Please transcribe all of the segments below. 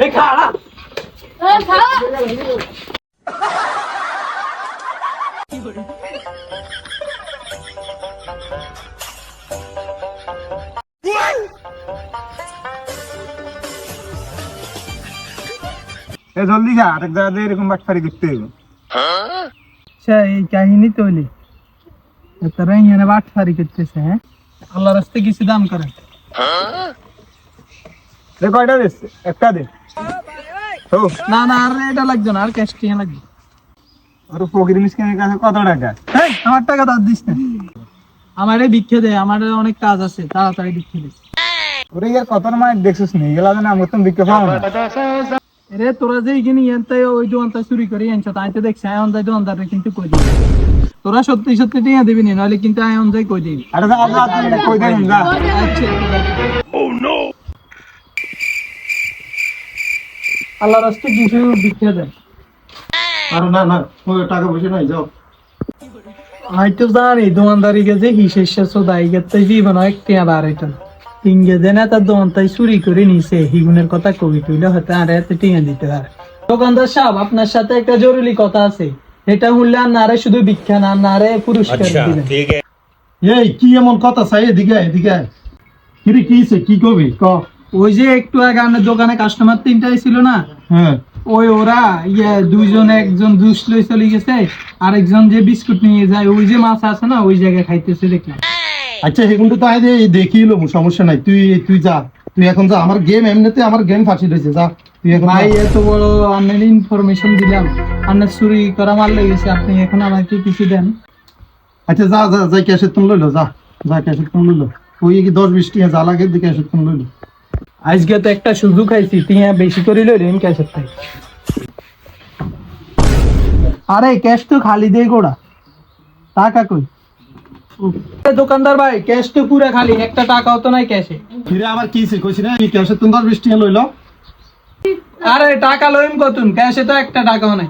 এই খাড়া জলদি যা, আরেক জায়গাতে এরকম বাটপারি দেখতে হবে। এই কাহিনী তৈলি তারা এখানে বাটপারি করতেছে। হ্যাঁ, আল্লাহ রাস্তে কিছু দাম করে। কয়টা দিচ্ছে? একটা দে। না না, আর এটা লাগবে না, আর ক্যাশ টিয়া লাগবে। আর ফকির মিসকিনের কাছে কত টাকা? আমার টাকা দাও দিস না, আমারে ভিক্ষে দে, আমার অনেক কাজ আছে, তাড়াতাড়ি ভিক্ষে দে। ওরে ইয়ার কত মাইক দেখছিস নি? এগুলা না আমার তো বিক্রি পাও না। রে তোরা যে এখানে এনতে ওই দোকানটা চুরি করে আনছ, তাই তো দেখছি আয়ন যাই দোকানদারে কিন্তু কই দিবি। তোরা সত্যি সত্যি টিয়া দিবি না, নাহলে কিন্তু আয়ন যাই কই দিবি। আরে যা যা, তুই কই দেন যা। আচ্ছা, ও নো, আল্লাহ রাস্তে কিছু ভিক্ষে দে। আর না না, ওই টাকা পয়সা নাই, যাও। হয়তো জানি দোকানদারি গেছে হিসেবে সোদাই গেতে জীবন একটা আর এটা তিনগে দেনা তার দোকানটাই চুরি করে নিছে, হিগুনের কথা কবি তুইলে হয়তো আর এত টিঙে দিতে পারে। দোকানদার সাহেব, আপনার সাথে একটা জরুরি কথা আছে, এটা শুনলে আর নারে শুধু ভিক্ষা না, নারে পুরস্কার দিবেন। এই কি এমন কথা চাই? এদিকে এদিকে কিরে, কি হইছে? কি কবি ক? ওই যে একটু আগে আপনার দোকানে কাস্টমার তিনটাই ছিল না, হ্যাঁ, ওই ওরা দুইজন, একজন জুস লই চলে গেছে, আরেকজন যে বিস্কুট নিয়ে যায়, ওই যে মাছ আছে না, ওই জায়গায় খাইতেছে দেখলাম। আচ্ছা সেগুলো তো আইদে দেখিলো, সমস্যা নাই, তুই তুই যা, তুই এখন যা। আমার গেম এমনিতে আমার গেম ফাঁসি রয়েছে, যা তুই এখন। ভাই এত বড় আপনার ইনফরমেশন দিলাম, আপনার চুরি করা মাল লেগেছে, আপনি এখন আমাকে কিছু দেন। আচ্ছা যা যা, যাই ক্যাশের তুমি লইলো, যা যা ক্যাশের তুমি লইলো। ওই কি 10-20 টাকা যা লাগে দি ক্যাশের তুমি লইলো। আজকে তো একটা সুযোগ খাইছি, টিয়া বেশি করে লইলেন ক্যাশের থেকে। আরে ক্যাশ তো খালি দেই গোড়া, টাকা কই? দোকানদার ভাই, ক্যাশ তো পুরা খালি, একটা টাকাও তো নাই ক্যাশে। ফিরে আবার কি হইছে কইছি না, কি ক্যাশের তুমি 10-20 টাকা লইলো? আরে টাকা লইম কতুন, ক্যাশে তো একটা টাকাও নাই।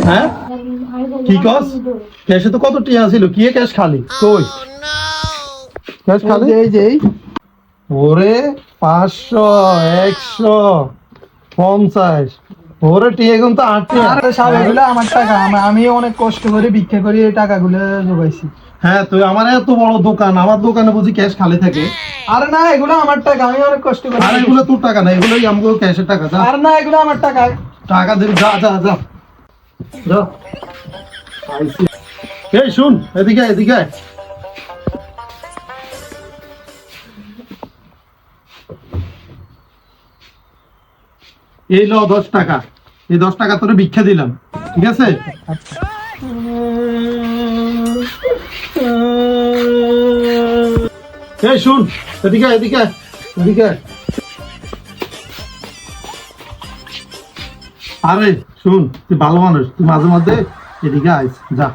হ্যাঁ কি কস? ক্যাশে তো কত টাকা ছিল, কি ক্যাশ খালি? কই ক্যাশ খালি? এই যে ওরে 500, 100, 50, ওরে টিয়া এখন তো 8 টাকা। আরে সাহেব, এগুলো আমার টাকা, আমি অনেক কষ্ট করে ভিক্ষা করে এই টাকাগুলো জোগাইছি। হ্যাঁ, তুই আমার এত বড় দোকান, আমার দোকানে বুঝি ক্যাশ খালি থাকে? আরে না, এগুলো আমার টাকা, আমি অনেক কষ্ট করে। আর এগুলো তোর টাকা না, এগুলোই আমাকে ক্যাশের টাকা। যা আর না, এগুলো আমার টাকা। টাকা দে, যা যা যা যা। আইসি। এই শুন, এদিকে এদিকে আয়। এই লো 10 টাকা, এই 10 টাকা তোরে ভিক্ষা দিলাম, ঠিক আছে? এই শুন, এদিকে এদিকে এদিকে। আরে শুন, তুই ভালো মানুষ, তুই মাঝে মাঝে এদিকে আইস, যা।